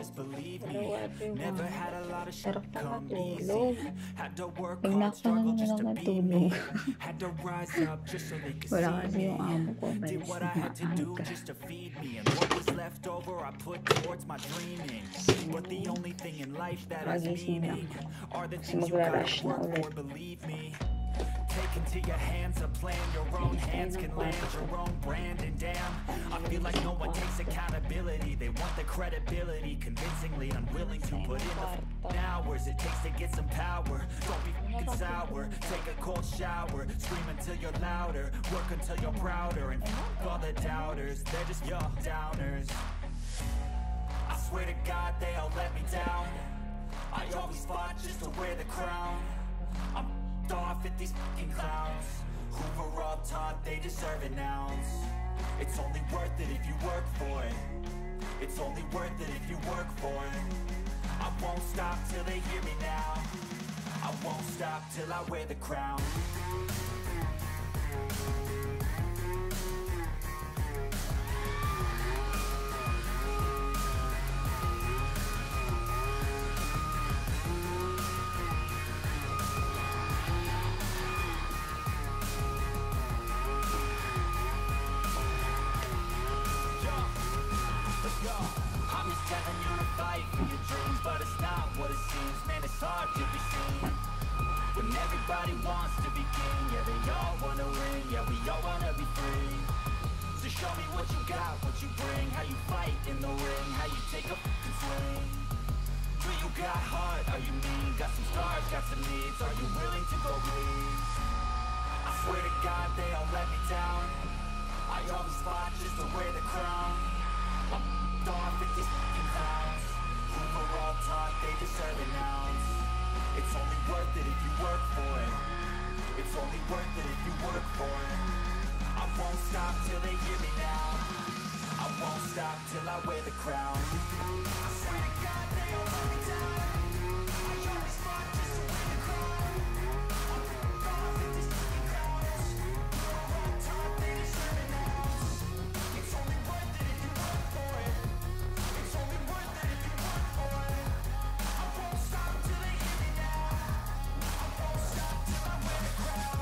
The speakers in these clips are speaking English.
just believe me. Never had a lot of shit Sarap na come matulog. easy. Had to work Pag hard, struggle just to be me. natulog. Had to rise up just so they could Wala see kasi me. yung amo ko. Did what I had to do just to feed me, and what was left over I put towards my dreaming. But the only thing in life that has meaning are the things you gotta work for, believe me. Take into your hands a plan, your own hands can land your own brand. And damn, I feel like no one takes accountability. They want the credibility, convincingly unwilling to put in the hours it takes to get some power. Don't be f***ing sour, take a cold shower, scream until you're louder, work until you're prouder. And f*** all the doubters, they're just your downers. I swear to God they all let me down. I always fought just to wear the crown. I'm off at these fucking clowns who were all taught they deserve an ounce. It's only worth it if you work for it. It's only worth it if you work for it. I won't stop till they hear me now. I won't stop till I wear the crown. I'm just telling you to fight for your dreams, but it's not what it seems. Man, it's hard to be seen when everybody wants to be king. Yeah, they all wanna ring. Yeah, we all wanna be free. So show me what you got, what you bring, how you fight in the ring, how you take a fucking swing. Do you got heart? Are you mean? Got some scars, got some needs. Are you willing to go bleed? I swear to God they all let me down. I always fought just to wear the crown. I'm off at these fucking clowns who were all taught they deserve an ounce. It's only worth it if you work for it. It's only worth it if you work for it. I won't stop till they hear me now. I won't stop till I wear the crown. I swear to God they all let me down. I always fought just to wear the crown. I'm off at these fucking clowns who were all taught they deserve an ounce. It's only worth it if you work for it. It's only worth it if you work for it. I won't stop till they hear me now. I won't stop till I wear the crown.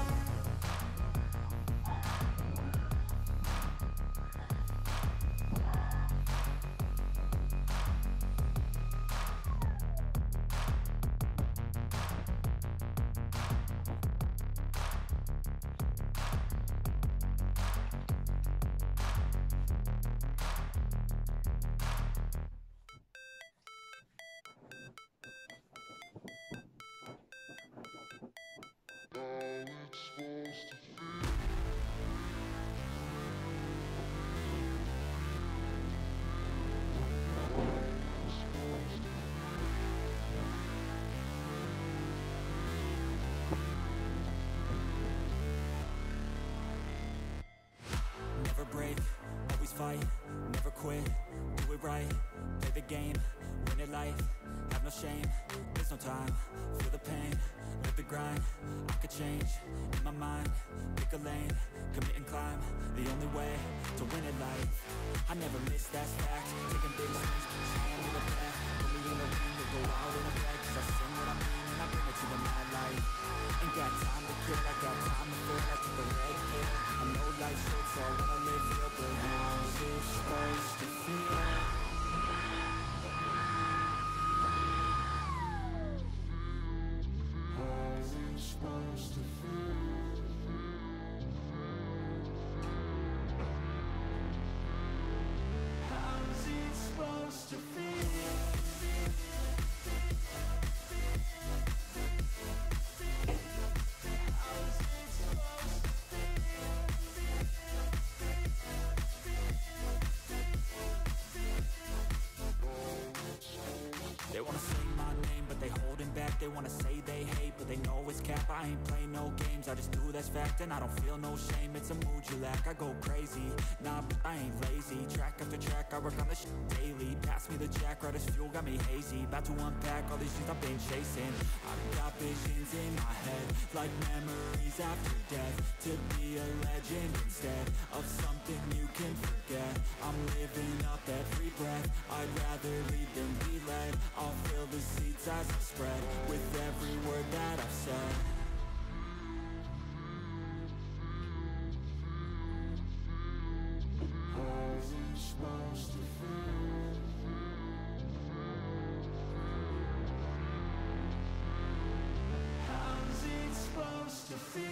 Never break, always fight, never quit, do it right, play the game, win it life, have no shame, there's no time, feel the pain, live the grind, I could change, in my mind, pick a lane, commit and climb, the only way to win it life, I never miss, that's fact, taking big swings, push hand in the back, put me in the ring, to go out in a bag, cause I sing what I mean, and I bring it to the mad light, ain't got time to kill, I got time to feel, I took the red pill, I know life's short, so I wanna live real, but how's it supposed to feel? How's it supposed to feel? How's it supposed to feel? They wanna say my name, but they holding back. They wanna say they hate, but they know it's cap. I ain't play no games, I just do that's fact. And I don't feel no shame, it's a mood you lack. I go crazy, nah, but I ain't lazy. Track after track, I work on this shit daily. Pass me the jack, right as fuel, got me hazy. About to unpack all these things I've been chasing. I've got visions in my head, like memories after death. To be a legend instead of something you can forget. I'm living up every breath, I'd rather lead than be I'll fill the seats as I spread with every word that I've said. How's it supposed to feel? How's it supposed to feel?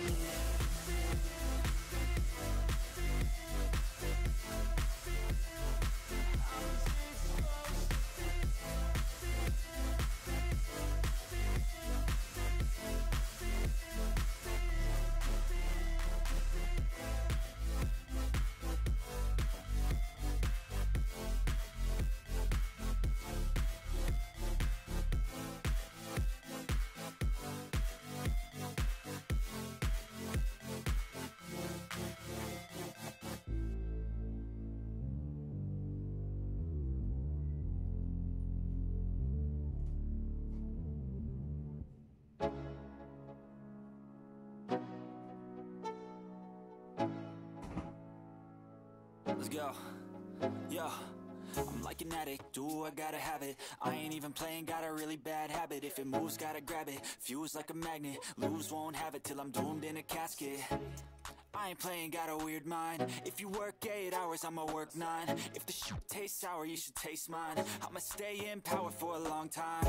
Let's go. Yo, I'm like an addict, do I gotta have it. I ain't even playing, got a really bad habit. If it moves, gotta grab it, fuse like a magnet. Lose, won't have it till I'm doomed in a casket. I ain't playing, got a weird mind. If you work 8 hours, I'ma work 9. If the shit tastes sour, you should taste mine. I'ma stay in power for a long time.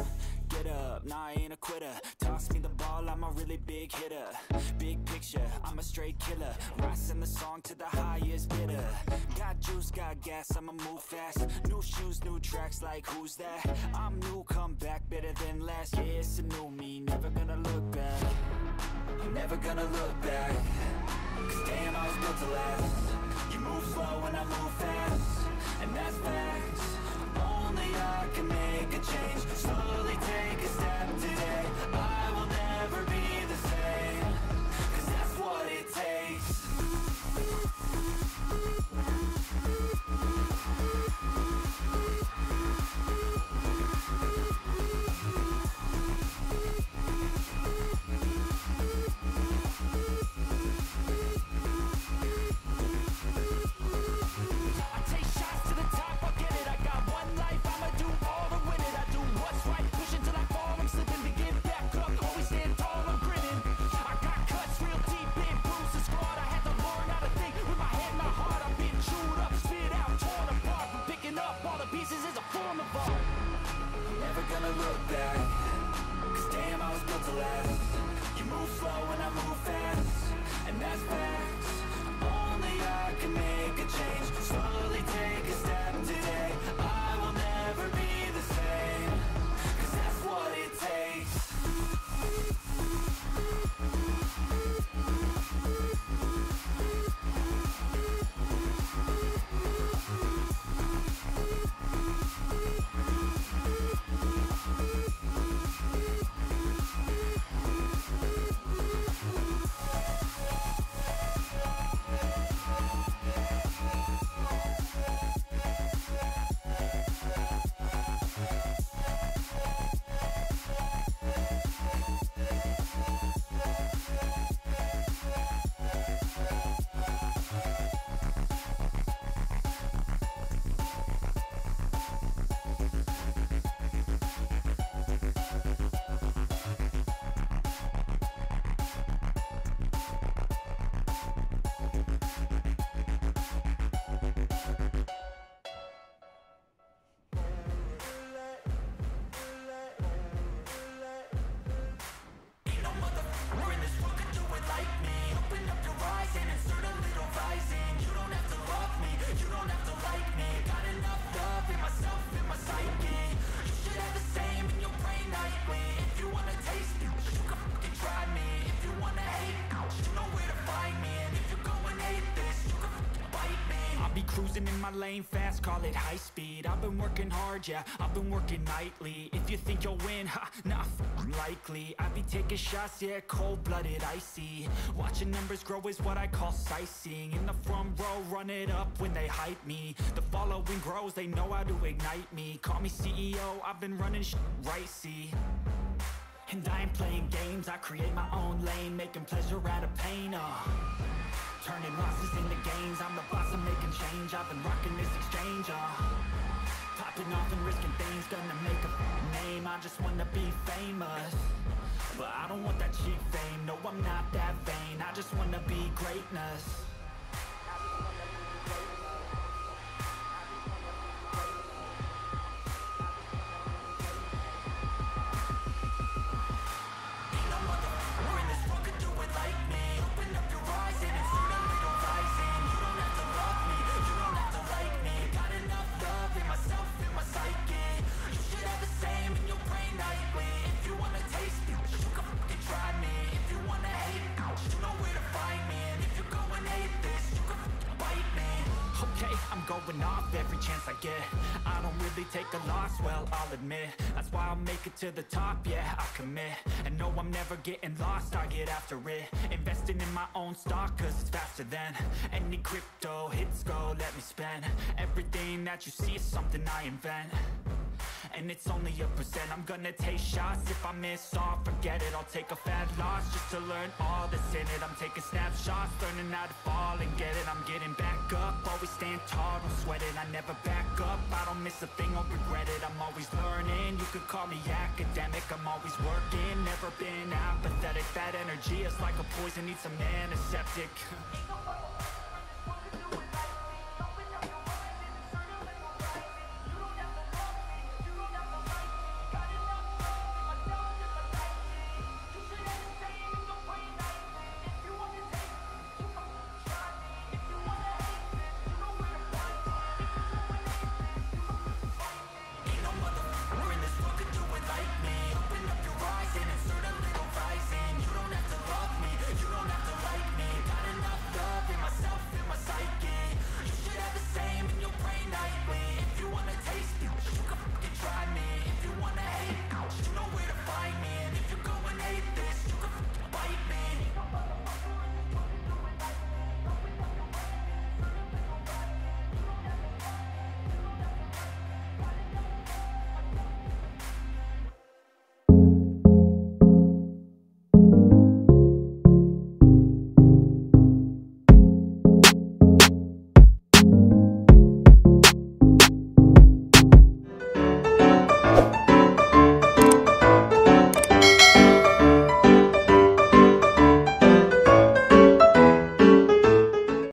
Get up, nah, I ain't a quitter. Toss me the ball, I'm a really big hitter. Big picture, I'm a straight killer. Rising the song to the highest bidder. Got juice, got gas, I'ma move fast. New shoes, new tracks, like who's that? I'm new, come back, better than last. Yeah, it's a new me, never gonna look back. I'm never gonna look back. Cause damn, I was built to last. You move slow and I move fast, and that's facts. Only I can make a change. Slowly take a step today. I will never be the same. Cause that's what it takes. Cruising in my lane fast, call it high speed. I've been working hard, yeah, I've been working nightly. If you think you'll win, ha, nah, likely. I be taking shots, yeah, cold-blooded, icy. Watching numbers grow is what I call sightseeing. In the front row, run it up when they hype me. The following grows, they know how to ignite me. Call me CEO, I've been running shit right, see. And I ain't playing games, I create my own lane, making pleasure out of pain, turning losses into gains, I'm the boss, I'm making change. I've been rocking this exchange, popping off and risking things, gonna make a name, I just wanna be famous. But I don't want that cheap fame, no I'm not that vain, I just wanna be greatness. Going off every chance I get. I don't really take a loss, well, I'll admit. That's why I'll make it to the top, yeah, I commit. And no, I'm never getting lost, I get after it. Investing in my own stock, cause it's faster than any crypto hits go, let me spend. Everything that you see is something I invent. And it's only a percent. I'm gonna take shots. If I miss all, forget it. I'll take a fat loss just to learn all that's in it. I'm taking snapshots, learning how to fall and get it. I'm getting back up, always stand tall, don't sweat it. I never back up, I don't miss a thing, I'll regret it. I'm always learning, you could call me academic. I'm always working, never been apathetic. That energy is like a poison, needs some antiseptic.